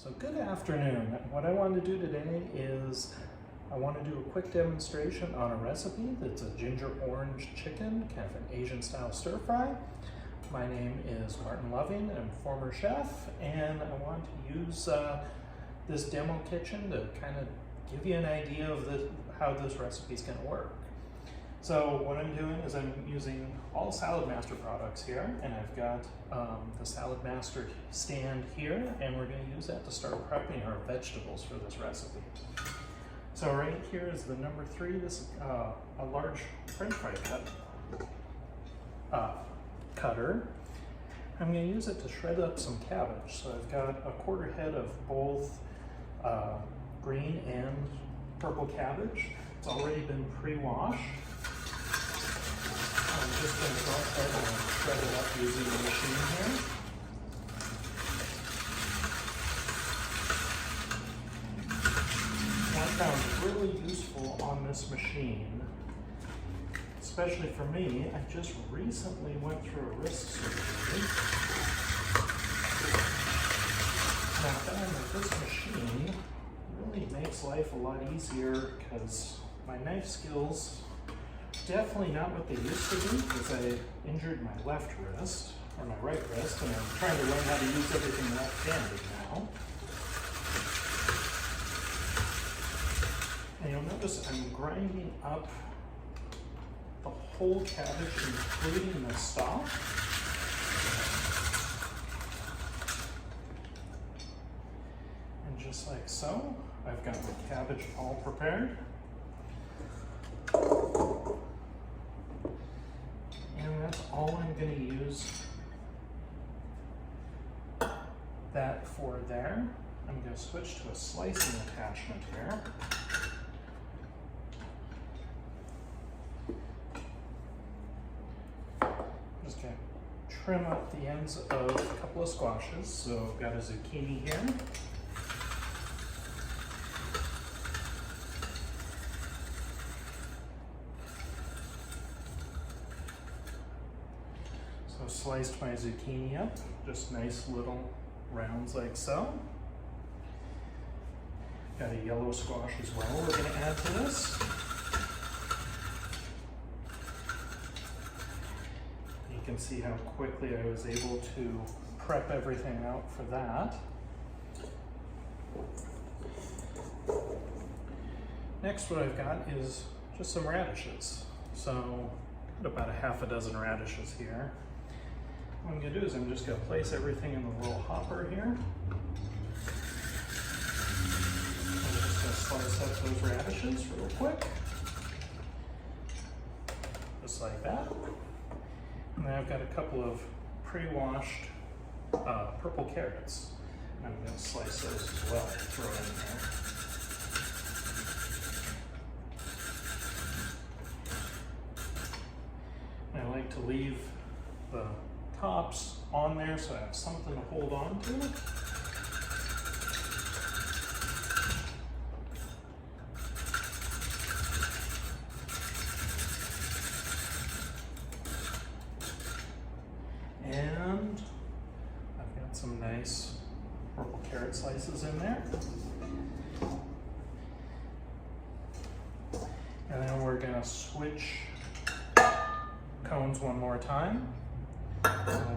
So good afternoon. What I want to do today is I want to do a quick demonstration on a recipe that's a ginger orange chicken, kind of an Asian style stir fry. My name is Martin Loving, I'm a former chef, and I want to use this demo kitchen to kind of give you an idea of how this recipe is going to work. So what I'm doing is I'm using all Saladaster products here, and I've got the Saladaster stand here, and we're going to use that to start prepping our vegetables for this recipe. So right here is the number 3. This is a large French fry cutter. I'm going to use it to shred up some cabbage. So I've got a quarter head of both green and purple cabbage. It's already been pre-washed. I'm just going to go ahead and shred it up using the machine here. What I found really useful on this machine, especially for me, I just recently went through a wrist surgery. And I found that this machine really makes life a lot easier because my knife skills definitely not what they used to be, because I injured my left wrist, or my right wrist, and I'm trying to learn how to use everything left-handed now. And you'll notice I'm grinding up the whole cabbage, including the stalk. And just like so, I've got my cabbage all prepared. And that's all I'm going to use that for there. I'm going to switch to a slicing attachment here. Just going to trim up the ends of a couple of squashes. So I've got a zucchini here. So sliced my zucchini up, just nice little rounds like so. Got a yellow squash as well we're going to add to this. You can see how quickly I was able to prep everything out for that. Next, what I've got is just some radishes. So about a half a dozen radishes here. What I'm going to do is I'm just going to place everything in the little hopper here. I'm just going to slice up those radishes real quick. Just like that. And then I've got a couple of pre-washed purple carrots. And I'm going to slice those as well, throw in there. And I like to leave the tops on there so I have something to hold on to. And I've got some nice purple carrot slices in there. And then we're going to switch cones one more time.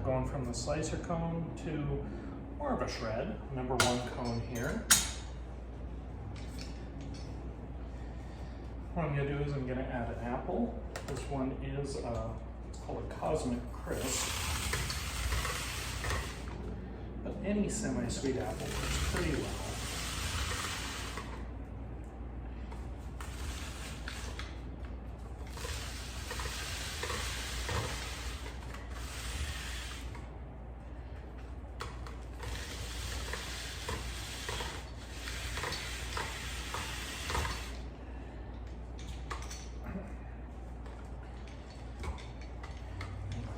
Going from the slicer cone to more of a shred, number 1 cone here. What I'm going to do is I'm going to add an apple. This one is it's called a Cosmic Crisp. But any semi-sweet apple works pretty well.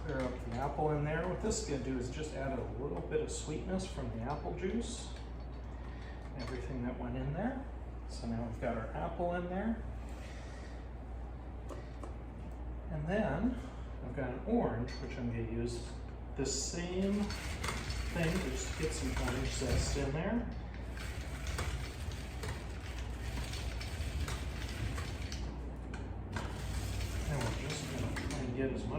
Clear up the apple in there. What this is going to do is just add a little bit of sweetness from the apple juice. Everything that went in there. So now we've got our apple in there. And then I've got an orange, which I'm going to use the same thing, just get some orange zest in there.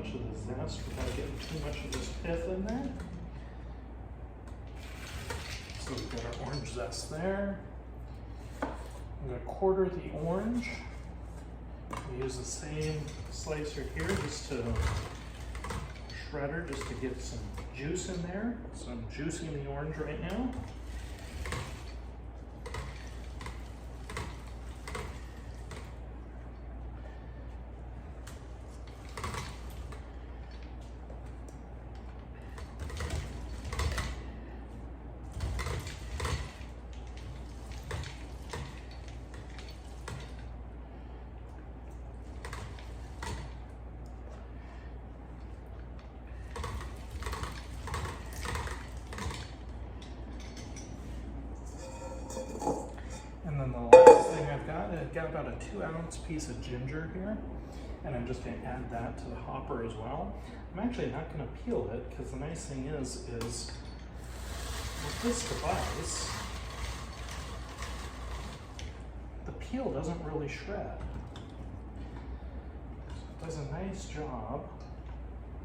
much of the zest without getting too much of this pith in there. So we've got our orange zest there. I'm going to quarter the orange. We use the same slicer here just to shredder, just to get some juice in there. So I'm juicing the orange right now. And then the last thing I've got about a 2-ounce piece of ginger here, and I'm just going to add that to the hopper as well. I'm actually not going to peel it, because the nice thing is with this device, the peel doesn't really shred. So it does a nice job.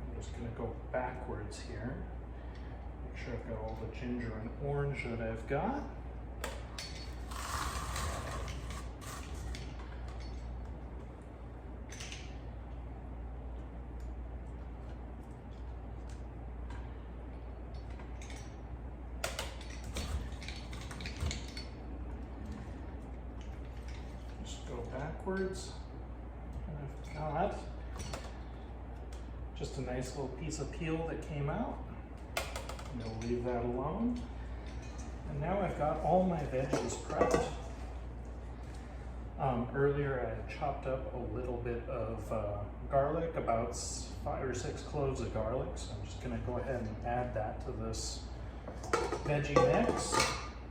I'm just going to go backwards here. Make sure I've got all the ginger and orange that I've got. Backwards, and I've got just a nice little piece of peel that came out. I'm going to leave that alone. And now I've got all my veggies prepped. Earlier I chopped up a little bit of garlic, about 5 or 6 cloves of garlic, so I'm just going to go ahead and add that to this veggie mix.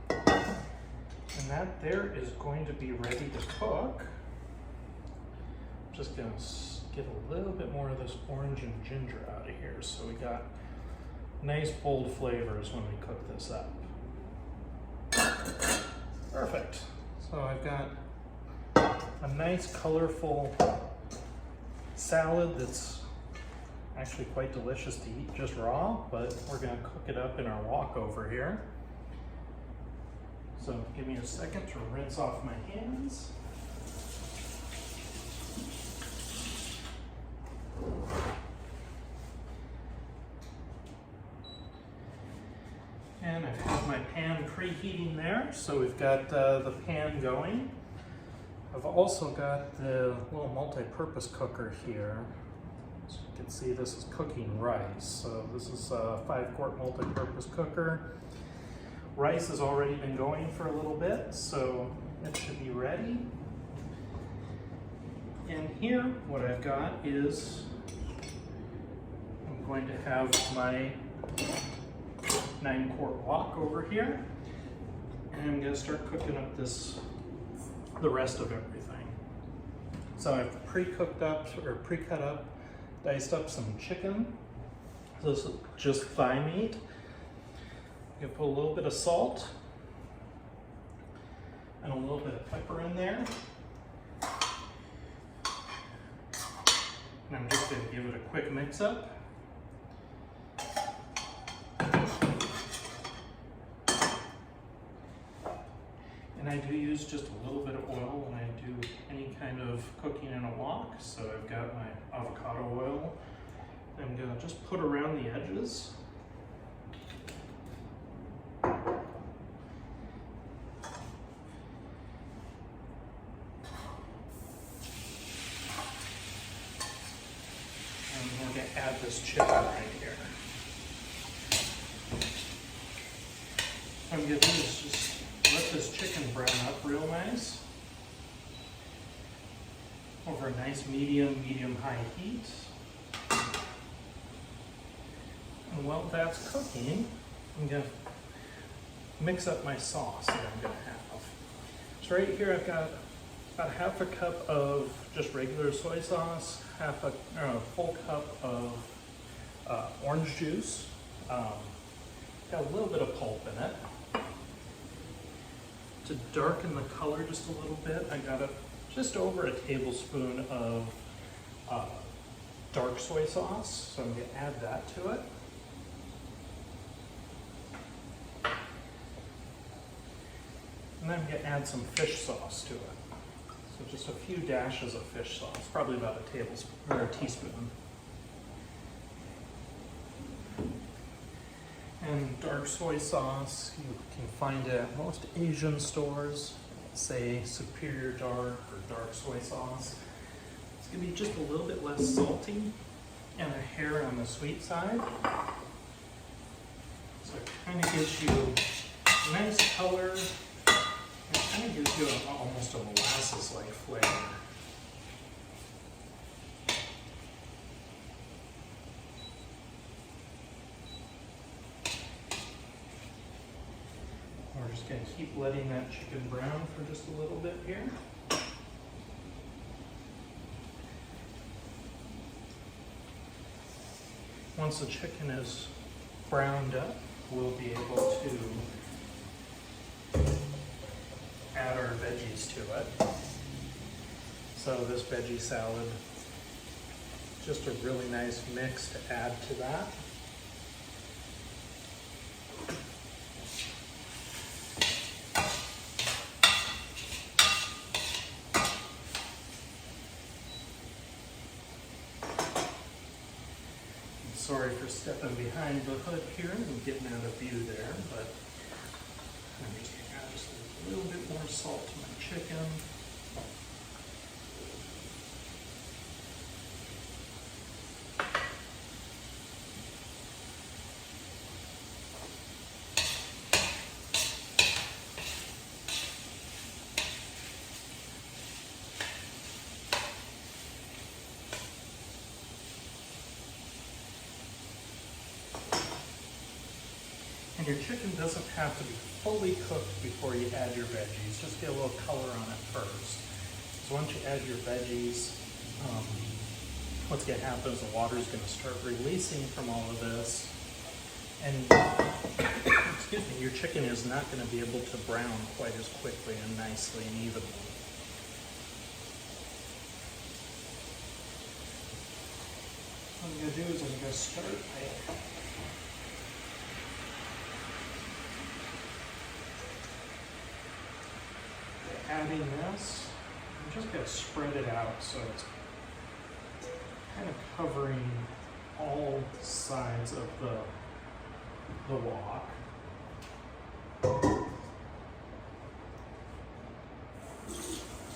And that there is going to be ready to cook. I'm just going to get a little bit more of this orange and ginger out of here, so we got nice bold flavors when we cook this up. Perfect. So I've got a nice colorful salad that's actually quite delicious to eat just raw, but we're going to cook it up in our walkover here. So give me a second to rinse off my hands. And I've got my pan preheating there, so we've got the pan going. I've also got the little multi-purpose cooker here. As you can see, this is cooking rice. So this is a 5-quart multi-purpose cooker. Rice has already been going for a little bit, so it should be ready. And here, what I've got is, I'm going to have my 9-quart wok over here, and I'm going to start cooking up the rest of everything. So I've pre-cooked up, or pre-cut up, diced up some chicken. This is just thigh meat. You put a little bit of salt and a little bit of pepper in there. And I'm just going to give it a quick mix up. And I do use just a little bit of oil when I do any kind of cooking in a wok. So I've got my avocado oil. I'm going to just put around the edges. Add this chicken right here. What I'm going to do is just let this chicken brown up real nice over a nice medium-high heat. And while that's cooking, I'm going to mix up my sauce that I'm going to have. So right here I've got about 1/2 cup of just regular soy sauce, a full cup of orange juice. Got a little bit of pulp in it. To darken the color just a little bit, I got just over a tablespoon of dark soy sauce, so I'm going to add that to it. And then I'm going to add some fish sauce to it. So just a few dashes of fish sauce, probably about a tablespoon or a teaspoon. And dark soy sauce, you can find it at most Asian stores, say Superior Dark or dark soy sauce. It's going to be just a little bit less salty and a hair on the sweet side. So it kind of gives you a nice color. It kind of gives you almost a molasses-like flavor. We're just going to keep letting that chicken brown for just a little bit here. Once the chicken is browned up, we'll be able to add our veggies to it. So this veggie salad, just a really nice mix to add to that. Sorry for stepping behind the hood here and getting out of view there, but I'm just going to add just a little bit more salt to my chicken. And your chicken doesn't have to be fully cooked before you add your veggies. Just get a little color on it first. So once you add your veggies, what's going to happen is the water is going to start releasing from all of this. And, excuse me, your chicken is not going to be able to brown quite as quickly and nicely and evenly. What I'm going to do is I'm going to start by adding this. I'm just going to spread it out so it's kind of covering all sides of the wok.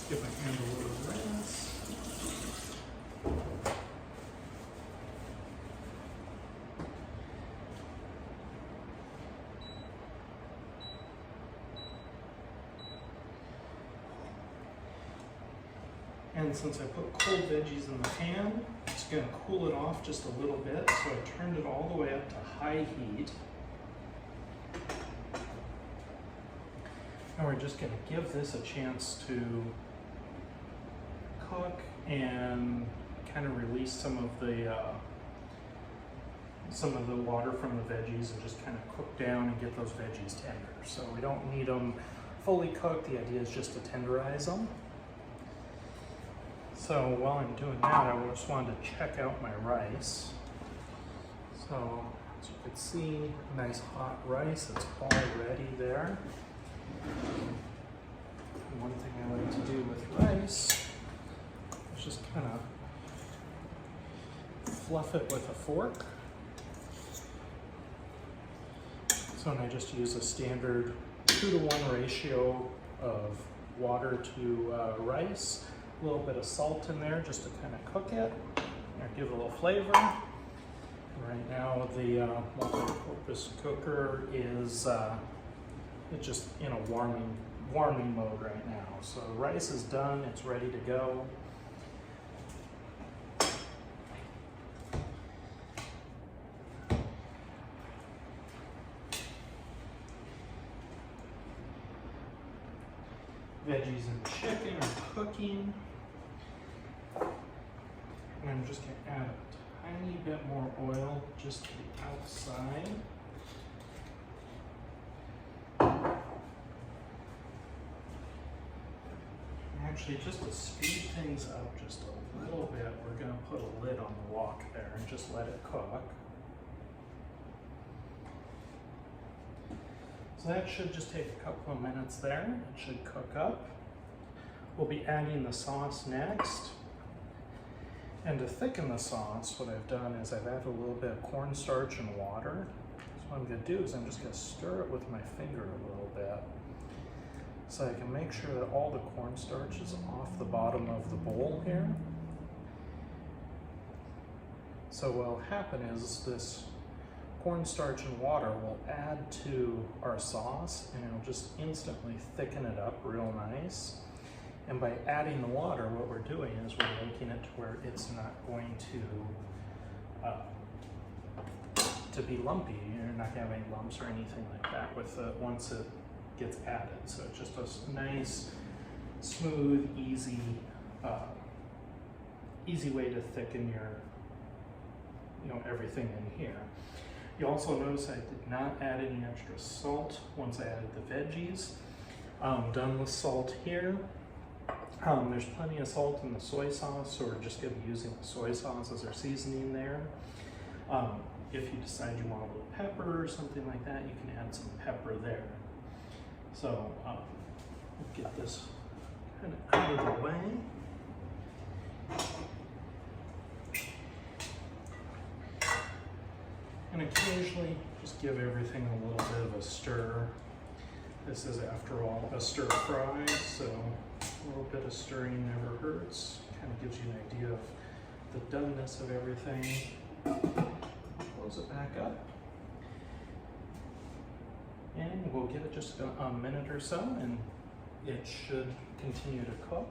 Give my hand a little rinse. And since I put cold veggies in the pan, it's going to cool it off just a little bit. So I turned it all the way up to high heat. And we're just going to give this a chance to cook and kind of release some of the water from the veggies and just kind of cook down and get those veggies tender. So we don't need them fully cooked. The idea is just to tenderize them. So while I'm doing that, I just wanted to check out my rice. So as you can see, nice hot rice, it's all ready there. And one thing I like to do with rice is just kind of fluff it with a fork. So and I just use a standard 2-to-1 ratio of water to rice. A little bit of salt in there just to kind of cook it and give it a little flavor. And right now the multi-purpose cooker is it's just in a warming mode right now. So the rice is done, it's ready to go. Veggies and chicken are cooking. And I'm just going to add a tiny bit more oil just to the outside. Actually, just to speed things up just a little bit, we're going to put a lid on the wok there and just let it cook. So that should just take a couple of minutes there. It should cook up. We'll be adding the sauce next. And to thicken the sauce, what I've done is I've added a little bit of cornstarch and water. So what I'm going to do is I'm just going to stir it with my finger a little bit, so I can make sure that all the cornstarch is off the bottom of the bowl here. So what'll happen is this cornstarch and water will add to our sauce, and it'll just instantly thicken it up real nice. And by adding the water, what we're doing is we're making it to where it's not going to be lumpy. You're not going to have any lumps or anything like that with it once it gets added. So it's just a nice, smooth, easy way to thicken your, everything in here. You also notice I did not add any extra salt once I added the veggies. Done with salt here. There's plenty of salt in the soy sauce, so we're just going to be using the soy sauce as our seasoning there. If you decide you want a little pepper or something like that, you can add some pepper there. So we'll get this kind of out of the way. And occasionally just give everything a little bit of a stir. This is, after all, a stir fry, so a little bit of stirring never hurts. Kind of gives you an idea of the doneness of everything. Close it back up. And we'll give it just a minute or so, and it should continue to cook.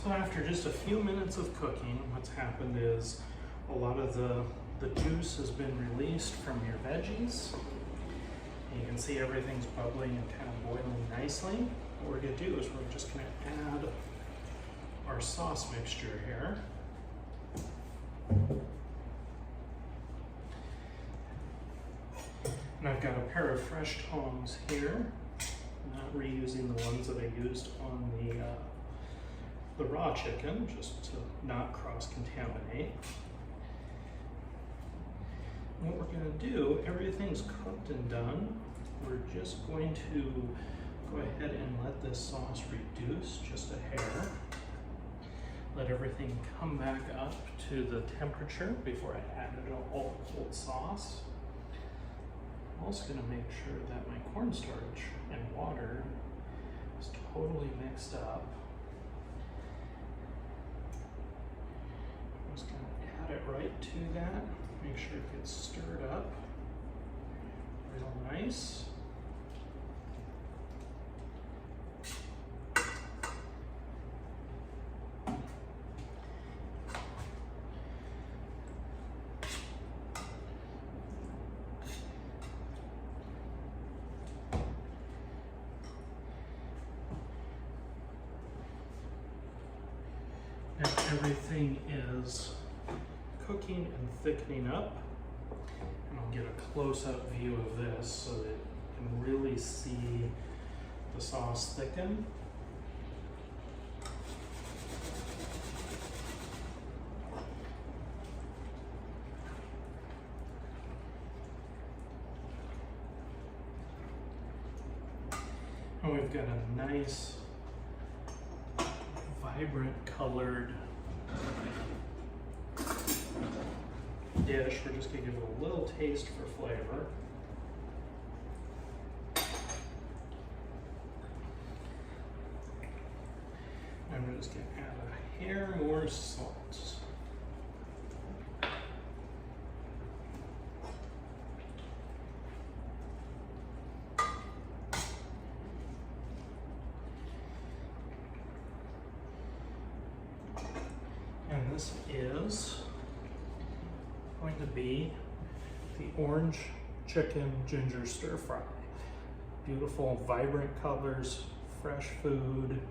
So after just a few minutes of cooking, what's happened is a lot of the juice has been released from your veggies. And you can see everything's bubbling and kind of boiling nicely. What we're going to do is we're just going to add our sauce mixture here. And I've got a pair of fresh tongs here, not reusing the ones that I used on the raw chicken, just to not cross-contaminate. What we're going to do, everything's cooked and done. We're just going to go ahead and let this sauce reduce just a hair. Let everything come back up to the temperature before I add it all cold sauce. I'm also going to make sure that my cornstarch and water is totally mixed up. I'm just going to add it right to that. Make sure it gets stirred up real nice. And everything is cooking and thickening up, and I'll get a close-up view of this so that you can really see the sauce thicken. And we've got a nice, vibrant colored dish. We're just going to give it a little taste for flavor. And we're just going to add a hair more salt. And this is going to be the orange chicken ginger stir fry. Beautiful, vibrant colors, fresh food,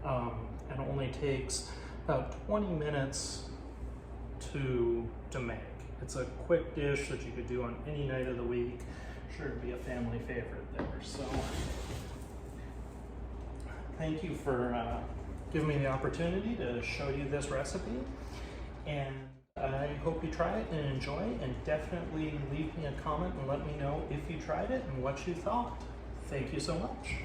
and only takes about 20 minutes to make. It's a quick dish that you could do on any night of the week. Sure to be a family favorite there. So thank you for giving me the opportunity to show you this recipe. And I hope you try it and enjoy, and definitely leave me a comment and let me know if you tried it and what you thought. Thank you so much.